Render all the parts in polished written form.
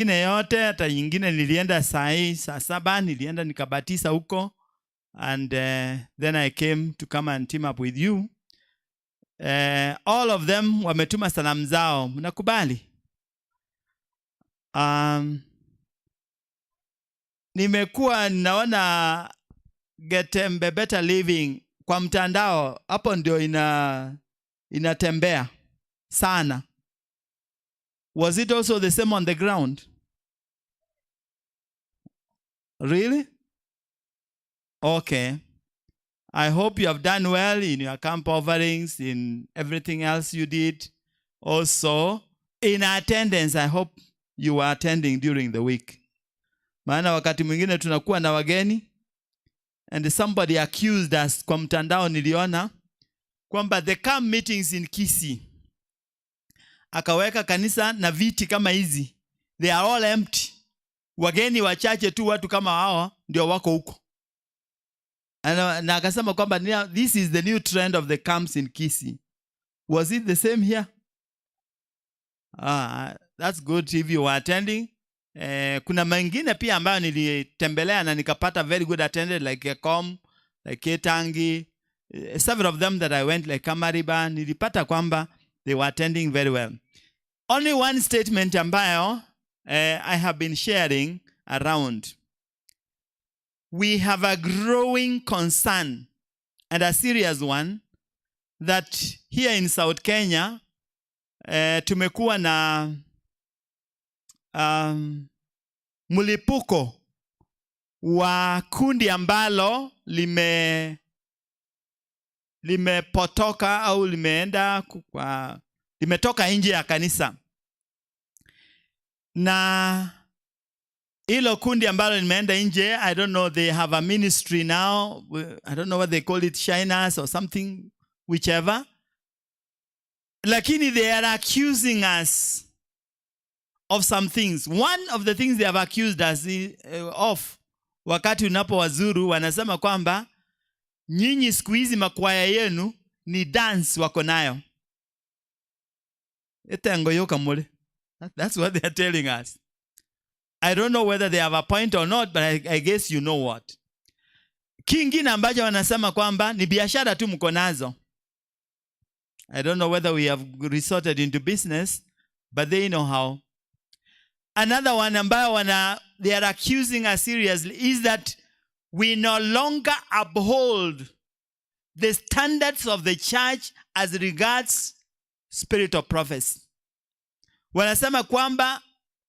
Ine yote hata nyingine nilienda saa 7 nilienda nikabatisa huko, and then I came to come and team up with you. All of them wametuma salamu zao. Mnakubali? Nimekuwa naona Get Better Living kwa mtandao, hapo ndio inatembea sana. Was it also the same on the ground? Really? Okay. I hope you have done well in your camp offerings, in everything else you did. Also, in attendance, I hope you were attending during the week. Maana wakati mwingine tunakuwa na wageni, and somebody accused us kwa mtandao niliona kwamba the camp meetings in Kisii akaweka kanisa na viti kama hizi, they are all empty. Wageni wachache tu, watu kama hao ndio wako huko. Na akasema kwamba this is the new trend of the camps in Kisii. Was it the same here? That's good if you were attending. Kuna mengine pia ambayo nilitembelea na nikapata very good attended, like Ekom, like Ketangi, several of them that I went, like Kamariba, nilipata kwamba they were attending very well. Only one statement ambayo I have been sharing around. We have a growing concern, and a serious one, that here in South Kenya, tumekuwa na mulipuko wa kundi ambalo limepotoka au limetoka nje ya kanisa. Na hilo kundi ambalo limeenda nje, I don't know, they have a ministry now. I don't know what they call it, Shiners or something, whichever. Lakini they are accusing us of some things. One of the things they have accused us of, wakati unapowazuru, wanasema kwamba nyinyi siku hizi makwaya yenu ni dance wako nayo. Etengo yoka mole. That's what they are telling us. I don't know whether they have a point or not, but I guess you know what. Kingine ambacho wanasema kwamba ni biashara tu mko nazo. I don't know whether we have resorted into business, but they know how. Another one ambayo they are accusing us seriously is that we no longer uphold the standards of the church as regards spirit of prophecy. Wanasema kwamba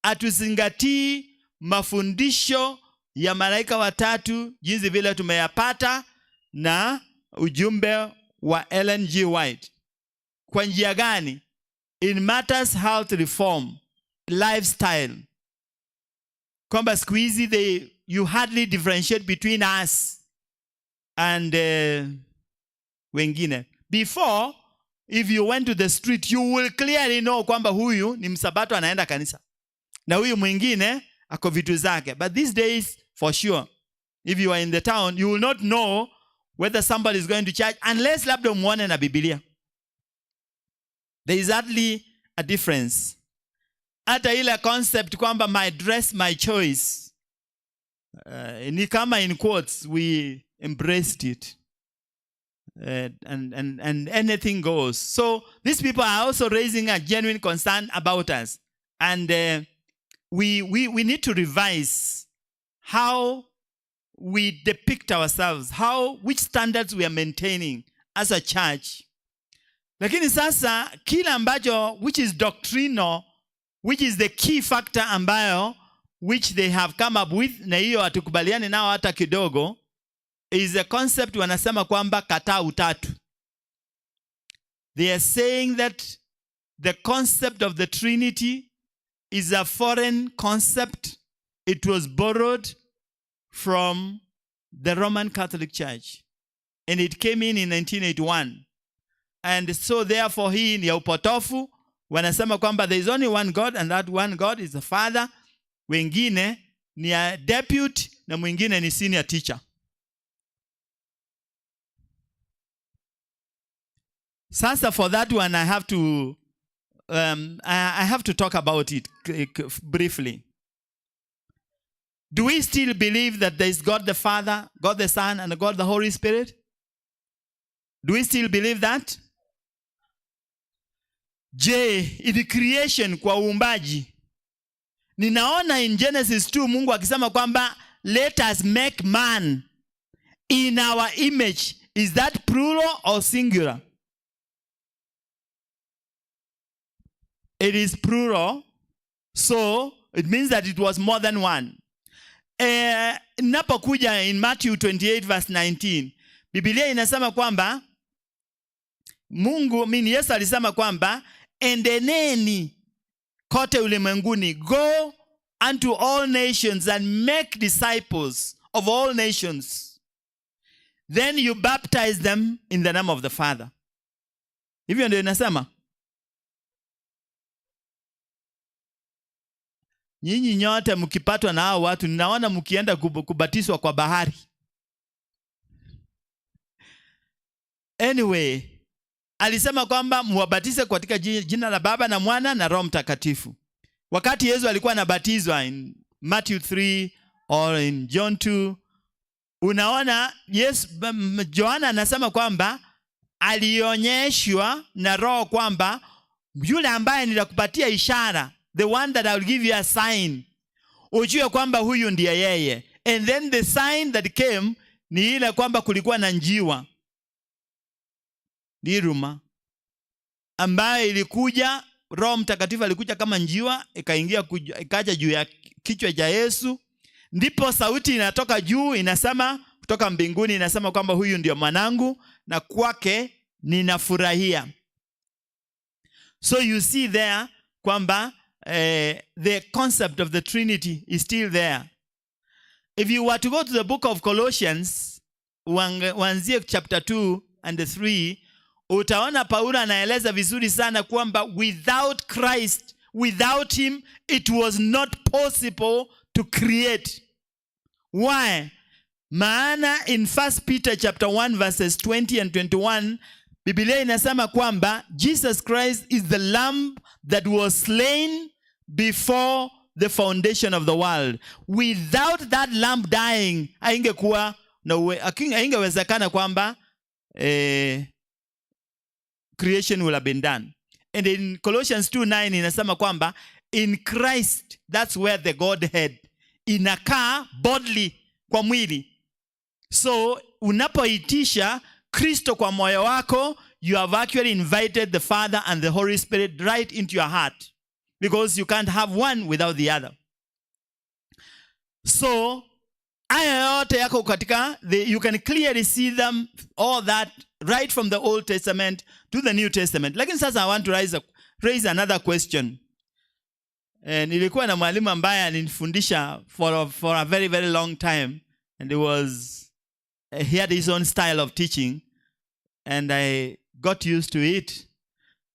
atuzingatii mafundisho ya malaika watatu jinsi vile tumeyapata na ujumbe wa Ellen G. White. Kwa njia gani? In matters health reform, lifestyle. Kwamba siku hizi you hardly differentiate between us and wengine. Before, if you went to the street, you will clearly know kwamba huyu ni msabato anaenda kanisa, na huyu mwingine ako vitu zake. But these days, for sure, if you are in the town, you will not know whether somebody is going to church unless labda muone na Biblia. There is hardly a difference. Hata ile concept kwamba my dress, my choice, ni kama in quotes, we embraced it. And anything goes. So these people are also raising a genuine concern about us. And we need to revise how we depict ourselves, which standards we are maintaining as a church. Lakini sasa kila ambacho which is doctrinal, which is the key factor ambayo which they have come up with, na hiyo hatukubaliani nao hata kidogo, is a concept wanasema kwamba kataa utatu. They are saying that the concept of the Trinity is a foreign concept. It was borrowed from the Roman Catholic Church, and it came in 1981. And so therefore hii ni ya upotofu. Wanasema kwamba there is only one God, and that one God is the Father. Wengine ni a deputy na mwingine ni senior teacher. Sasa for that one I have to talk about it briefly. Do we still believe that there is God the Father, God the Son, and God the Holy Spirit? Do we still believe that? Je, in creation kwa uumbaji, ninaona in Genesis 2 Mungu akisema kwamba let us make man in our image. Is that plural or singular? It is plural. So it means that it was more than one. Napokuja in Matthew 28 verse 19, Biblia inasema kwamba Yesu alisema kwamba endeneni kote ulimwenguni, go unto all nations and make disciples of all nations. Then you baptize them in the name of the Father. Hivyo ndio inasema. Nyinyi nyote mkipatwa na hao watu, ninaona mkienda kubatizwa kwa bahari. Anyway, alisema kwamba muwabatize katika jina la Baba na Mwana na Roho Mtakatifu. Wakati Yesu alikuwa anabatizwa in Matthew 3 or in John 2, unaona Yohana anasema kwamba alionyeshwa na Roho kwamba yule ambaye nitakupatia ishara, the one that I will give you a sign, ujue kwamba huyu ndiye yeye. And then the sign that came ni ile kwamba kulikuwa na njiwa, diruma, ambaye ilikuja, Roho Mtakatifu alikuja kama njiwa, ikaja juu ya kichwa cha Yesu. Ndipo sauti inatoka juu inasema, kutoka mbinguni inasema kwamba huyu ndio mwanangu na kwake ninafurahia. So you see there kwamba the concept of the Trinity is still there. If you were to go to the book of Colossians, uanzie chapter 2 and 3, utaona Paulo anaeleza vizuri sana kwamba without Christ, without him, it was not possible to create. Why? Maana in 1 Peter chapter 1 verses 20 and 21, Biblia inasema kwamba Jesus Christ is the lamb that was slain before the foundation of the world. Without that lamb dying, haingewezekana kwamba creation will have been done. And in Colossians 2:9 inasema kwamba in Christ, that's where the Godhead inakaa bodily kwa mwili. So unapoitisha Kristo kwa moyo wako, you have actually invited the Father and the Holy Spirit right into your heart, because you can't have one without the other. So aya yote yako katika, you can clearly see them, all that, right from the Old Testament to the New Testament. Lakini sasa I want to raise another question. Nilikuwa na mwalimu ambaye alinifundisha for a very, very long time, and he had his own style of teaching, and I got used to it.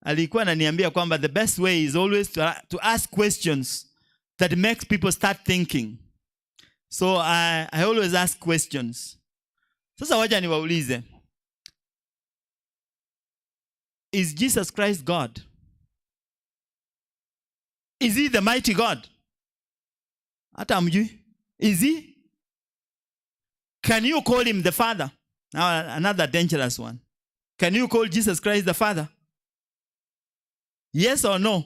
Alikuwa ananiambia kwamba the best way is always to ask questions that makes people start thinking. So I always ask questions. Sasa wacha niwaulize, is Jesus Christ God? Is he the mighty God? Hata mjui. Is he? Can you call him the Father? Now another dangerous one. Can you call Jesus Christ the Father? Yes or no?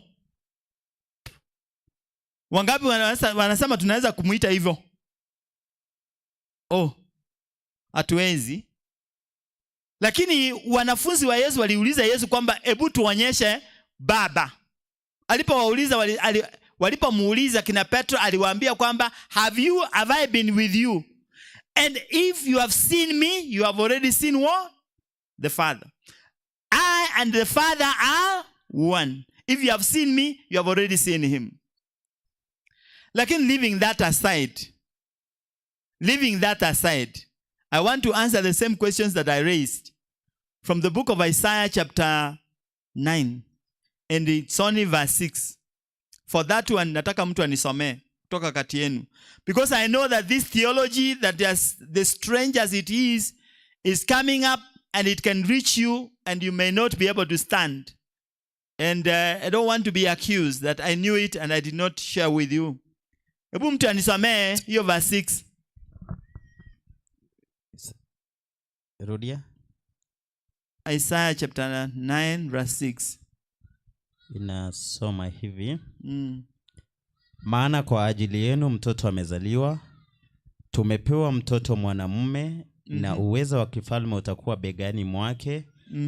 Wangapi wanasema tunaweza kumuita hivyo? Hatuwezi. Lakini wanafunzi wa Yesu waliuliza Yesu kwamba hebu tuonyeshe Baba. Walipomuuliza kina Petro, aliwaambia kwamba have I been with you? And if you have seen me, you have already seen what? The Father. I and the Father are one. If you have seen me, you have already seen him. Lakini leaving that aside, I want to answer the same questions that I raised from the book of Isaiah chapter 9. And it's only verse 6. For that one, nataka mtu anisomee kutoka kati yenu. Because I know that this theology, that as strange as it is coming up, and it can reach you, and you may not be able to stand. And I don't want to be accused that I knew it and I did not share with you. Hebu mtu anisomee hiyo verse 6. Rudia. Isaiah chapter 9 verse 6. Inasoma hivi. Maana kwa ajili yenu mtoto amezaliwa, tumepewa mtoto mwanamume, na uwezo wa kifalme utakuwa begani mwake,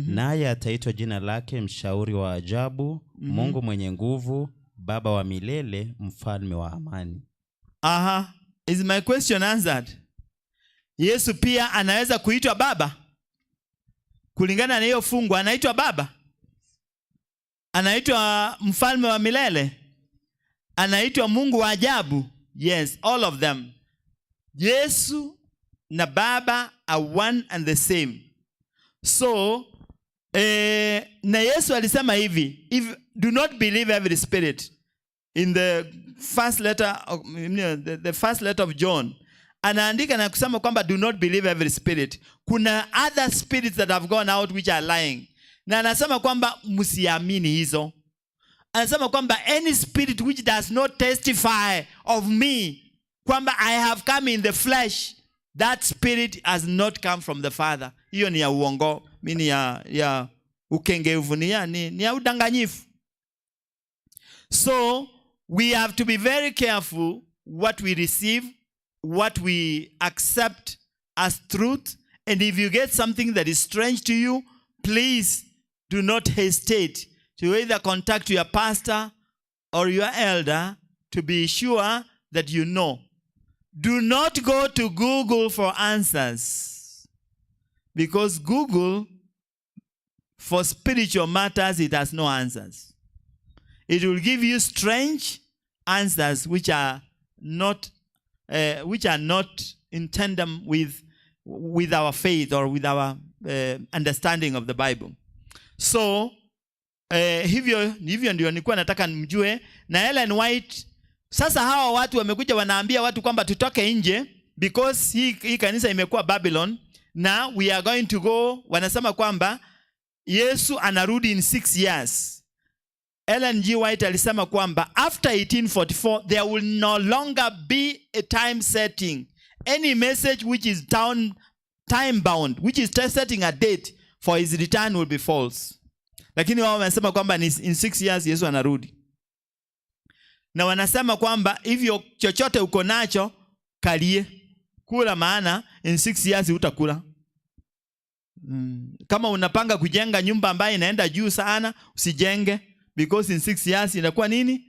naye ataitwa jina lake Mshauri wa Ajabu, Mungu mwenye nguvu, Baba wa milele, Mfalme wa amani. Is my question answered? Yesu pia anaweza kuitwa baba? Kulingana na hiyo fungu anaitwa baba? Anaitwa Mfalme wa milele? Anaitwa Mungu wa ajabu? Yes, all of them. Yesu na Baba are one and the same. So, na Yesu alisema hivi, do not believe every spirit. In the first letter of, the first letter of John, anaandika na kusema kwamba do not believe every spirit. Kuna other spirits that have gone out which are lying. Na anasema kwamba msiamini hizo. Anasema kwamba any spirit which does not testify of me, kwamba I have come in the flesh, that spirit has not come from the Father. Hiyo ni ya uongo, mini ya ukengevu, ni ya udanganyifu. So we have to be very careful what we receive, what we accept as truth. And if you get something that is strange to you, please do not hesitate to either contact your pastor or your elder to be sure that you know. Do not go to Google for answers, because Google, for spiritual matters, it has no answers. It will give you strange answers which are not in tandem with our faith or with our understanding of the Bible. So hivyo ndio nilikuwa nataka mjue. Na Ellen White, sasa hawa watu wamekuja wanaambia watu kwamba tutoke nje because hii kanisa imekuwa Babylon, na we are going to go. Wanasema kwamba Yesu anarudi in 6 years. Ellen G. White alisema kwamba after 1844 there will no longer be a time setting. Any message which is time bound, which is setting a date for his return, will be false. Lakini wao wanasema kwamba in 6 years Yesu anarudi. Na wanasema kwamba hivyo chochote uko nacho kalie kula, maana in 6 years utakula. Kama unapanga kujenga nyumba ambayo inaenda juu sana, usijenge, because in 6 years itakuwa nini?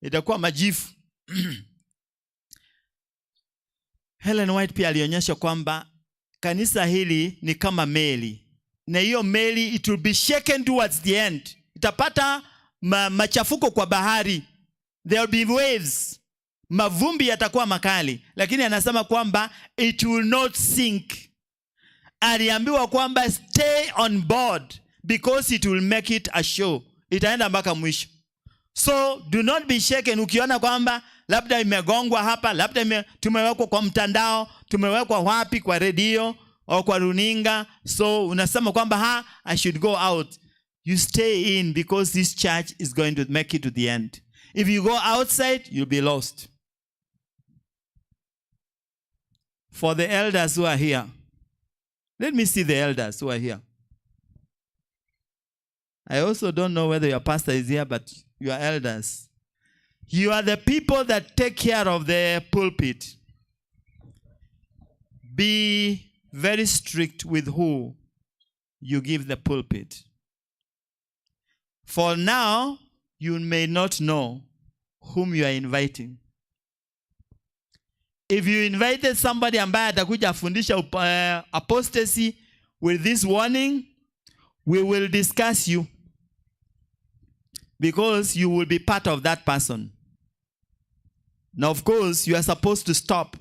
Itakuwa majifu. Ellen White pia alionyesha kwamba kanisa hili ni kama meli, na hiyo meli it will be shaken towards the end. Itapata machafuko kwa bahari. There will be waves. Mavumbi yatakuwa makali, lakini anasema kwamba it will not sink. Aliambiwa kwamba stay on board because it will make it a show. Itaenda mpaka mwisho. So do not be shaken ukiona kwamba labda imegongwa hapa, labda tumewekwa kwa mtandao, tumewekwa wapi, kwa redio au kwa runinga. So unasema kwamba I should go out. You stay in because this church is going to make it to the end. If you go outside, you'll be lost. For the elders who are here, let me see the elders who are here. I also don't know whether your pastor is here, but you are elders. You are the people that take care of the pulpit. Be very strict with who you give the pulpit. For now, you may not know whom you are inviting. If you invited somebody ambaye atakuja afundisha apostasy with this warning, we will discuss you, because you will be part of that person. Now, of course, you are supposed to stop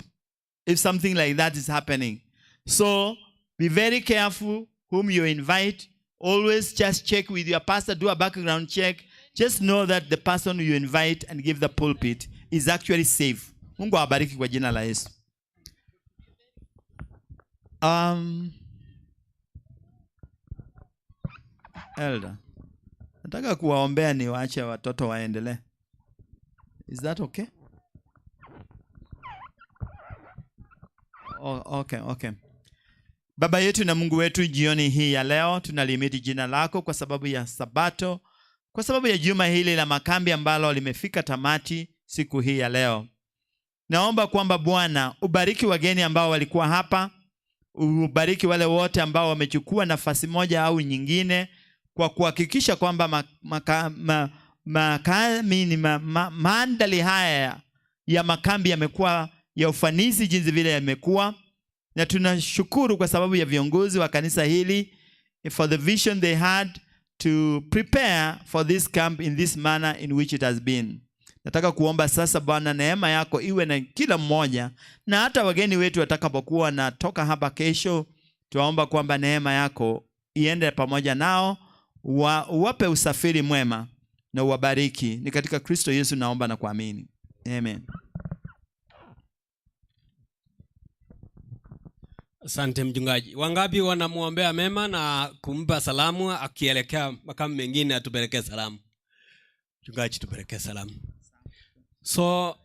if something like that is happening. So, be very careful whom you invite. Always just check with your pastor, do a background check. Just know that the person you invite and give the pulpit is actually safe. Mungu awabariki kwa jina la Yesu. Elder, nataka kuwaombea ni waache watoto waendelee. Is that okay? Okay. Baba yetu na Mungu wetu, jioni hii ya leo tunalimiti jina lako kwa sababu ya Sabato, kwa sababu ya juma hili la makambi ambalo limefika tamati siku hii ya leo. Naomba kwamba Bwana ubariki wageni ambao walikuwa hapa, ubariki wale wote ambao wamechukua nafasi moja au nyingine kwa kuhakikisha kwamba maandali haya ya makambi yamekuwa ya ufanisi jinsi vile yamekuwa. Na tunashukuru kwa sababu ya viongozi wa kanisa hili for the vision they had to prepare for this camp in this manner in which it has been. Nataka kuomba sasa Bwana, neema yako iwe na kila mmoja, na hata wageni wetu watakapokuwa natoka hapa kesho, tuomba kwamba neema yako iende pamoja nao, uwape usafiri mwema na uwabariki. Ni katika Kristo Yesu naomba na kuamini. Amen. Asante mchungaji. Wangapi wanamuombea mema na kumpa salamu akielekea makamu mengine atupelekee salamu? Mchungaji tupelekee salamu. So